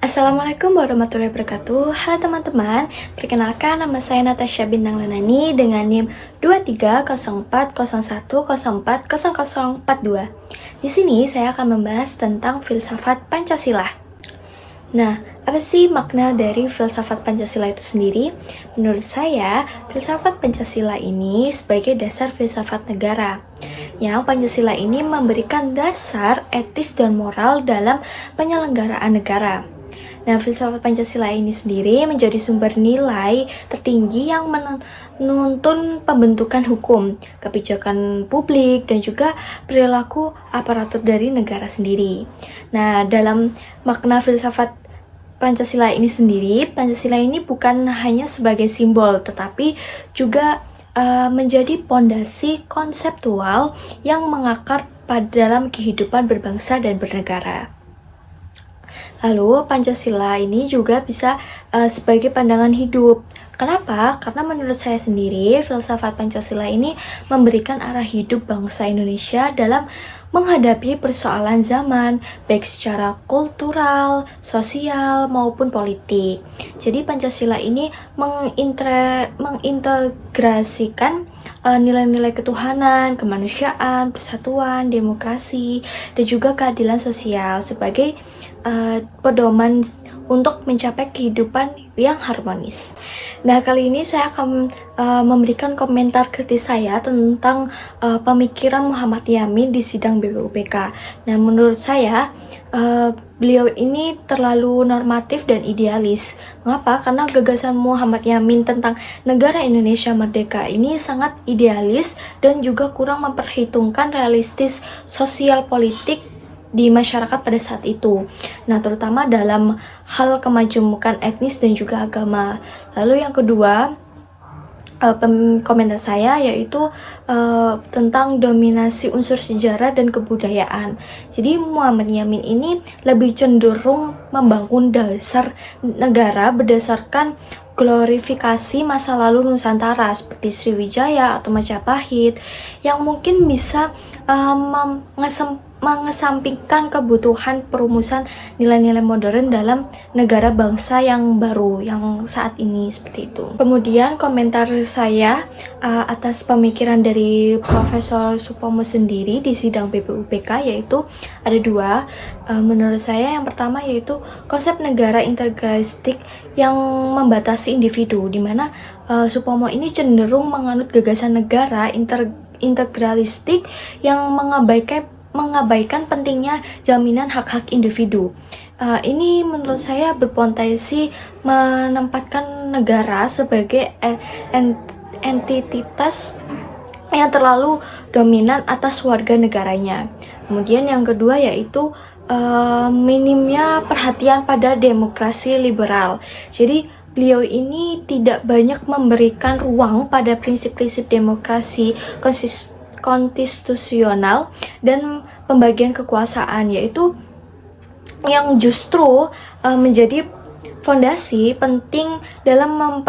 Assalamualaikum warahmatullahi wabarakatuh. Halo teman-teman, perkenalkan nama saya Natasha Bintang Lenani dengan NIM 230401040042. Di sini saya akan membahas tentang filsafat Pancasila. Nah, apa sih makna dari filsafat Pancasila itu sendiri? Menurut saya, filsafat Pancasila ini sebagai dasar filsafat negara. Yang Pancasila ini memberikan dasar etis dan moral dalam penyelenggaraan negara. Nah, filsafat Pancasila ini sendiri menjadi sumber nilai tertinggi yang menuntun pembentukan hukum, kebijakan publik, dan juga perilaku aparatur dari negara sendiri. Nah, dalam makna filsafat Pancasila ini sendiri, Pancasila ini bukan hanya sebagai simbol, tetapi juga menjadi pondasi konseptual yang mengakar pada dalam kehidupan berbangsa dan bernegara. Lalu Pancasila ini juga bisa sebagai pandangan hidup. Kenapa? Karena menurut saya sendiri, filsafat Pancasila ini memberikan arah hidup bangsa Indonesia dalam menghadapi persoalan zaman, baik secara kultural, sosial, maupun politik. Jadi Pancasila ini mengintegrasikan nilai-nilai ketuhanan, kemanusiaan, persatuan, demokrasi, dan juga keadilan sosial sebagai pedoman untuk mencapai kehidupan yang harmonis. Nah, kali ini saya akan memberikan komentar kritis saya tentang pemikiran Muhammad Yamin di sidang BPUPK. Nah, menurut saya beliau ini terlalu normatif dan idealis. Mengapa? Karena gagasan Muhammad Yamin tentang negara Indonesia merdeka ini sangat idealis dan juga kurang memperhitungkan realistis sosial politik di masyarakat pada saat itu. Nah, terutama dalam hal kemajemukan etnis dan juga agama. Lalu yang kedua, komentar saya yaitu tentang dominasi unsur sejarah dan kebudayaan. Jadi Muhammad Yamin ini lebih cenderung membangun dasar negara berdasarkan glorifikasi masa lalu Nusantara seperti Sriwijaya atau Majapahit yang mungkin bisa mengesampingkan kebutuhan perumusan nilai-nilai modern dalam negara bangsa yang baru, yang saat ini seperti itu. Kemudian komentar saya atas pemikiran dari Profesor Supomo sendiri di sidang BPUPK yaitu ada dua. Menurut saya yang pertama yaitu konsep negara integralistik yang membatasi individu, di mana Supomo ini cenderung menganut gagasan negara integralistik yang mengabaikan pentingnya jaminan hak-hak individu. Ini menurut saya berpotensi menempatkan negara sebagai entitas yang terlalu dominan atas warga negaranya. Kemudian yang kedua yaitu minimnya perhatian pada demokrasi liberal. Jadi beliau ini tidak banyak memberikan ruang pada prinsip-prinsip demokrasi konstitusional dan pembagian kekuasaan, yaitu yang justru menjadi fondasi penting dalam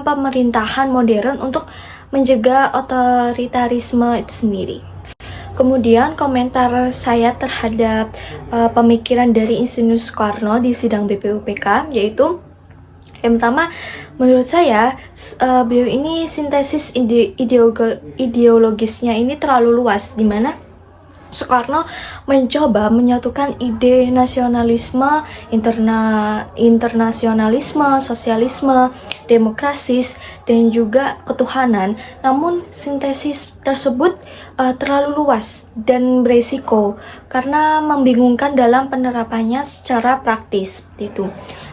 pemerintahan modern untuk mencegah otoritarisme itu sendiri. Kemudian komentar saya terhadap pemikiran dari Insinyur Soekarno di sidang BPUPK yaitu yang pertama, menurut saya beliau ini sintesis ideologisnya ini terlalu luas, di mana Soekarno mencoba menyatukan ide nasionalisme, internasionalisme, sosialisme, demokrasis, dan juga ketuhanan. Namun sintesis tersebut terlalu luas dan beresiko karena membingungkan dalam penerapannya secara praktis itu.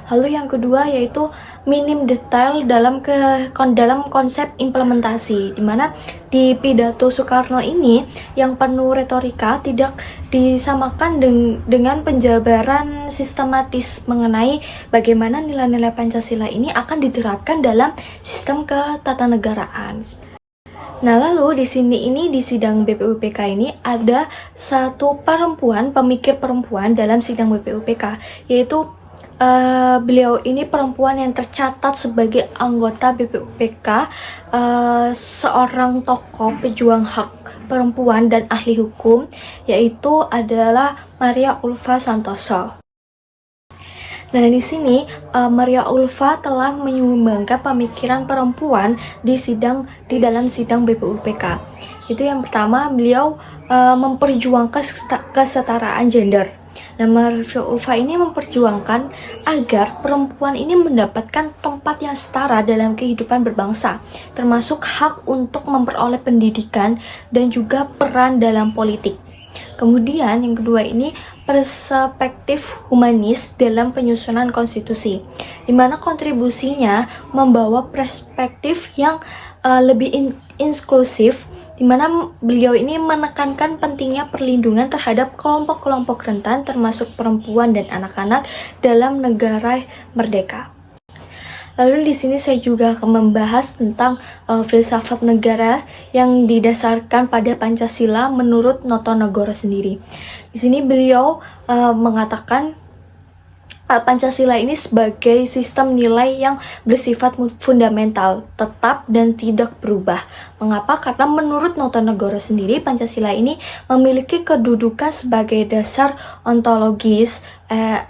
Lalu yang kedua yaitu minim detail dalam konsep implementasi, di mana di pidato Soekarno ini yang penuh retorika tidak disamakan dengan penjabaran sistematis mengenai bagaimana nilai-nilai Pancasila ini akan diterapkan dalam sistem ketatanegaraan. Nah, lalu di sidang BPUPK ini ada satu pemikir perempuan dalam sidang BPUPK, yaitu beliau ini perempuan yang tercatat sebagai anggota BPUPK, seorang tokoh pejuang hak perempuan dan ahli hukum, yaitu adalah Maria Ulfa Santoso. Nah, di sini Maria Ulfa telah menyumbangkan pemikiran perempuan di dalam sidang BPUPK. Itu yang pertama, beliau memperjuangkan kesetaraan gender. Nah, Maria Ulfa ini memperjuangkan agar perempuan ini mendapatkan tempat yang setara dalam kehidupan berbangsa, termasuk hak untuk memperoleh pendidikan dan juga peran dalam politik. Kemudian yang kedua ini perspektif humanis dalam penyusunan konstitusi, di mana kontribusinya membawa perspektif yang lebih inklusif, di mana beliau ini menekankan pentingnya perlindungan terhadap kelompok-kelompok rentan termasuk perempuan dan anak-anak dalam negara merdeka. Lalu di sini saya juga akan membahas tentang filsafat negara yang didasarkan pada Pancasila menurut Notonegoro sendiri. Di sini beliau mengatakan Pancasila ini sebagai sistem nilai yang bersifat fundamental, tetap dan tidak berubah. Mengapa? Karena menurut Notonegoro sendiri, Pancasila ini memiliki kedudukan sebagai dasar ontologis,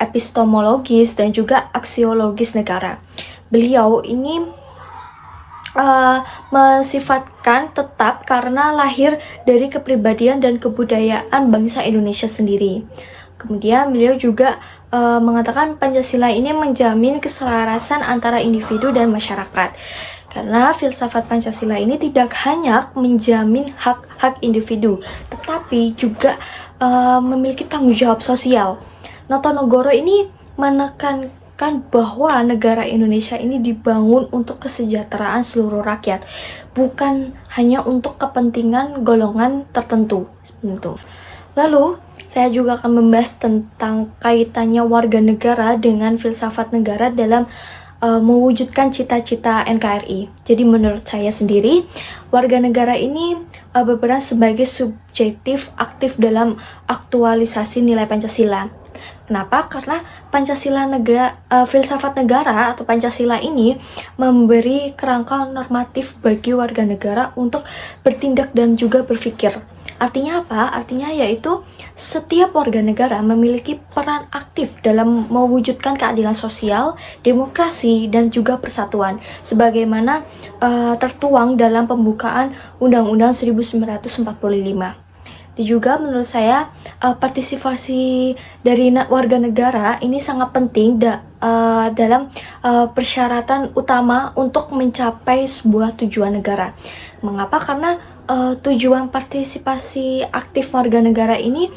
epistemologis, dan juga aksiologis negara. Beliau ini mensifatkan tetap karena lahir dari kepribadian dan kebudayaan bangsa Indonesia sendiri. Kemudian beliau juga mengatakan Pancasila ini menjamin keselarasan antara individu dan masyarakat. Karena filsafat Pancasila ini tidak hanya menjamin hak-hak individu, tetapi juga memiliki tanggung jawab sosial. Notonegoro ini menekankan bahwa negara Indonesia ini dibangun untuk kesejahteraan seluruh rakyat, bukan hanya untuk kepentingan golongan tertentu. Lalu, saya juga akan membahas tentang kaitannya warga negara dengan filsafat negara dalam mewujudkan cita-cita NKRI. Jadi menurut saya sendiri, warga negara ini berperan sebagai subjektif aktif dalam aktualisasi nilai Pancasila. Kenapa? Karena filsafat negara atau Pancasila ini memberi kerangka normatif bagi warga negara untuk bertindak dan juga berpikir. Artinya apa? Artinya yaitu setiap warga negara memiliki peran aktif dalam mewujudkan keadilan sosial, demokrasi, dan juga persatuan, sebagaimana tertuang dalam pembukaan Undang-Undang 1945. Dan juga menurut saya partisipasi dari warga negara ini sangat penting dalam persyaratan utama untuk mencapai sebuah tujuan negara. Mengapa? Karena tujuan partisipasi aktif warga negara ini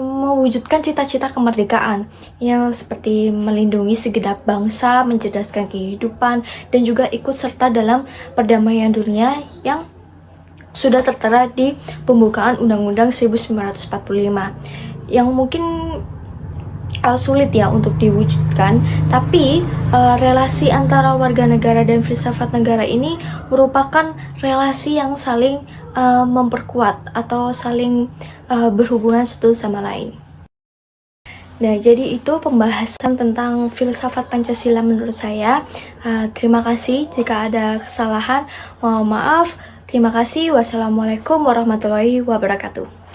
mewujudkan cita-cita kemerdekaan yang seperti melindungi segenap bangsa, mencerdaskan kehidupan, dan juga ikut serta dalam perdamaian dunia yang sudah tertera di pembukaan Undang-Undang 1945 yang mungkin sulit ya untuk diwujudkan, tapi relasi antara warga negara dan filsafat negara ini merupakan relasi yang saling memperkuat atau saling berhubungan satu sama lain. Nah, jadi itu pembahasan tentang filsafat Pancasila menurut saya. Terima kasih jika ada kesalahan, mohon maaf. Terima kasih. Wassalamualaikum warahmatullahi wabarakatuh.